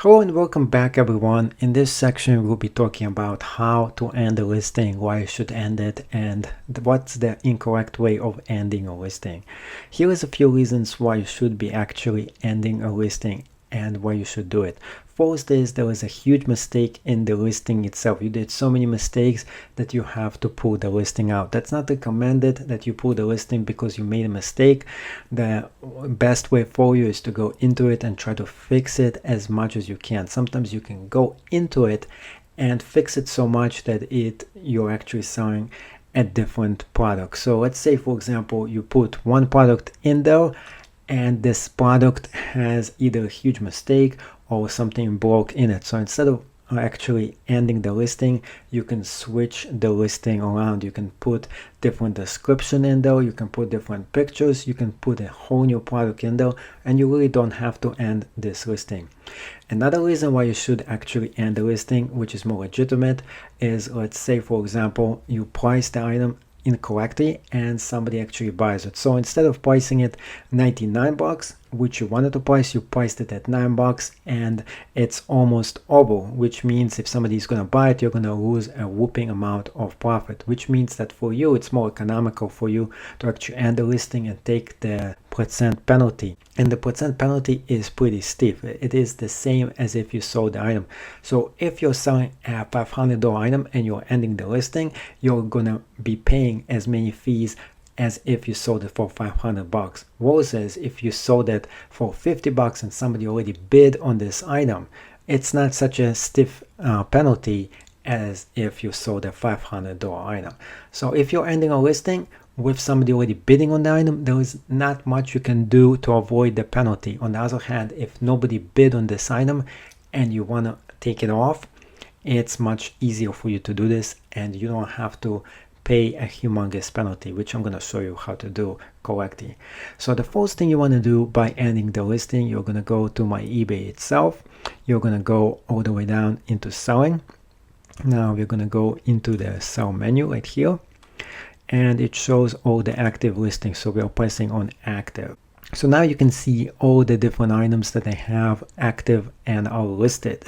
Hello and welcome back everyone. In this section we'll be talking about how to end a listing, why you should end it, and what's the incorrect way of ending a listing. Here is a few reasons why you should be actually ending a listing and why you should do it. First is there was a huge mistake in the listing itself. You did so many mistakes that you have to pull the listing out. That's not recommended that you pull the listing because you made a mistake. The best way for you is to go into it and try to fix it as much as you can. Sometimes you can go into it and fix it so much that you're actually selling a different product. So let's say, for example, you put one product in there and this product has either a huge mistake or something broke in it. So instead of actually ending the listing, you can switch the listing around. You can put different description in there, you can put different pictures, you can put a whole new product in there, and you really don't have to end this listing. Another reason why you should actually end the listing, which is more legitimate, is let's say, for example, you price the item incorrectly and somebody actually buys it. So instead of pricing it 99 bucks, which you wanted to price, you priced it at 9 bucks and it's almost over, which means if somebody is going to buy it, you're going to lose a whooping amount of profit, which means that for you it's more economical for you to actually end the listing and take the percent penalty. And the percent penalty is pretty steep. It is the same as if you sold the item. So if you're selling a $500 item and you're ending the listing, you're gonna be paying as many fees as if you sold it for 500 bucks. Versus if you sold it for 50 bucks and somebody already bid on this item, it's not such a stiff penalty as if you sold a $500 item. So if you're ending a listing with somebody already bidding on the item, there is not much you can do to avoid the penalty. On the other hand, if nobody bid on this item and you want to take it off, it's much easier for you to do this and you don't have to pay a humongous penalty, which I'm going to show you how to do correctly. So the first thing you want to do by ending the listing, you're going to go to my eBay itself. You're going to go all the way down into selling. Now we're going to go into the sell menu right here, and it shows all the active listings. So we are pressing on active. So now you can see all the different items that I have active and are listed.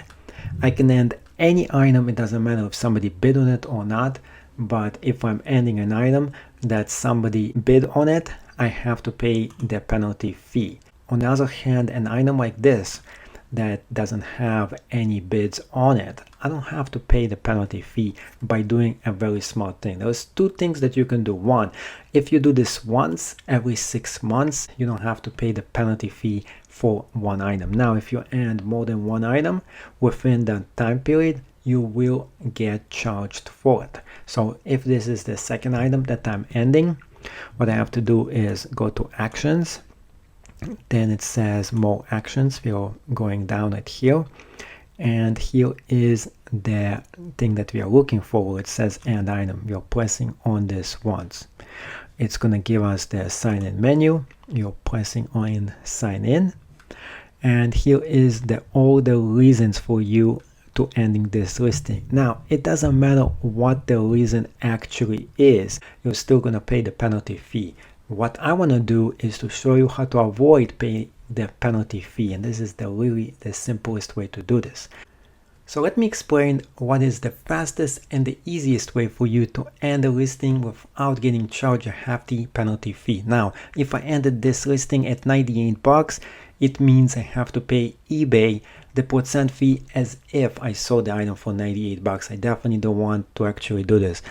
I can end any item. It doesn't matter if somebody bid on it or not. But if I'm ending an item that somebody bid on it, I have to pay the penalty fee. On the other hand, an item like this that doesn't have any bids on it, I don't have to pay the penalty fee by doing a very smart thing. There's two things that you can do. One, if you do this once every 6 months, you don't have to pay the penalty fee for one item. Now, if you end more than one item within that time period, you will get charged for it. So if this is the second item that I'm ending, what I have to do is go to actions. Then it says more actions. We are going down right here. And here is the thing that we are looking for. It says end item. You're pressing on this once. It's going to give us the sign in menu. You're pressing on sign in. And here is all the reasons for you to ending this listing. Now, it doesn't matter what the reason actually is, you're still going to pay the penalty fee. What I want to do is to show you how to avoid paying the penalty fee, and this is really the simplest way to do this. So let me explain what is the fastest and the easiest way for you to end a listing without getting charged a hefty penalty fee. Now, if I ended this listing at 98 bucks, it means I have to pay eBay the percent fee as if I sold the item for 98 bucks. I definitely don't want to actually do this.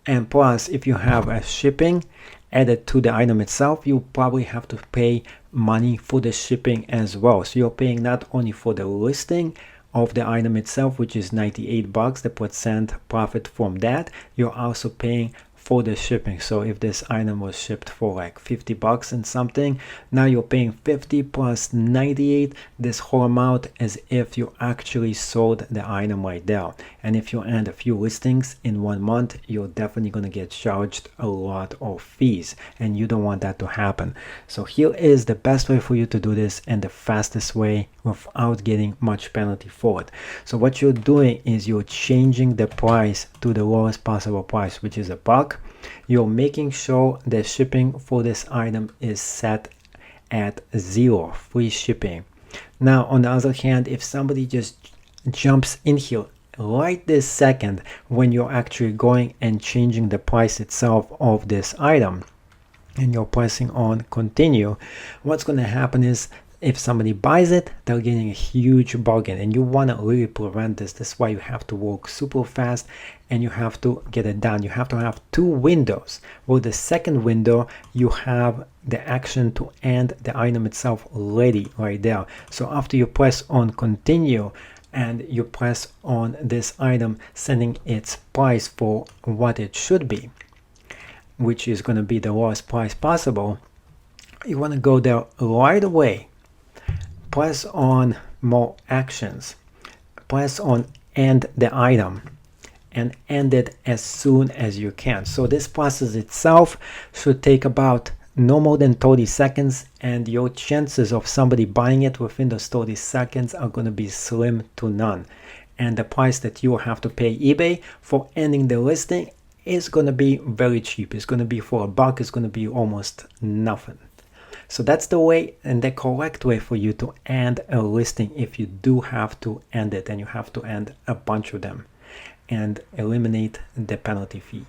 And plus, if you have a shipping added to the item itself, you probably have to pay money for the shipping as well. So you're paying not only for the listing of the item itself, which is 98 bucks, the percent profit from that, you're also paying for the shipping. So if this item was shipped for like 50 bucks and something, now you're paying 50 plus 98, this whole amount, as if you actually sold the item right there. And if you end a few listings in 1 month, you're definitely going to get charged a lot of fees, and you don't want that to happen. So here is the best way for you to do this and the fastest way without getting much penalty for it. So what you're doing is you're changing the price to the lowest possible price, which is $1. You're making sure the shipping for this item is set at 0, free shipping. Now, on the other hand, if somebody just jumps in here right this second when you're actually going and changing the price itself of this item, and you're pressing on continue, what's going to happen is if somebody buys it, they're getting a huge bargain, and you want to really prevent this. That's why you have to work super fast and you have to get it done. You have to have two windows. Well, the second window, you have the action to end the item itself ready right there. So after you press on continue and you press on this item, sending its price for what it should be, which is going to be the lowest price possible, you want to go there right away, press on more actions, press on end the item, and end it as soon as you can. So this process itself should take about no more than 30 seconds, and your chances of somebody buying it within those 30 seconds are going to be slim to none. And the price that you have to pay eBay for ending the listing is going to be very cheap. It's going to be for $1. It's going to be almost nothing. So that's the way and the correct way for you to end a listing if you do have to end it, and you have to end a bunch of them and eliminate the penalty fee.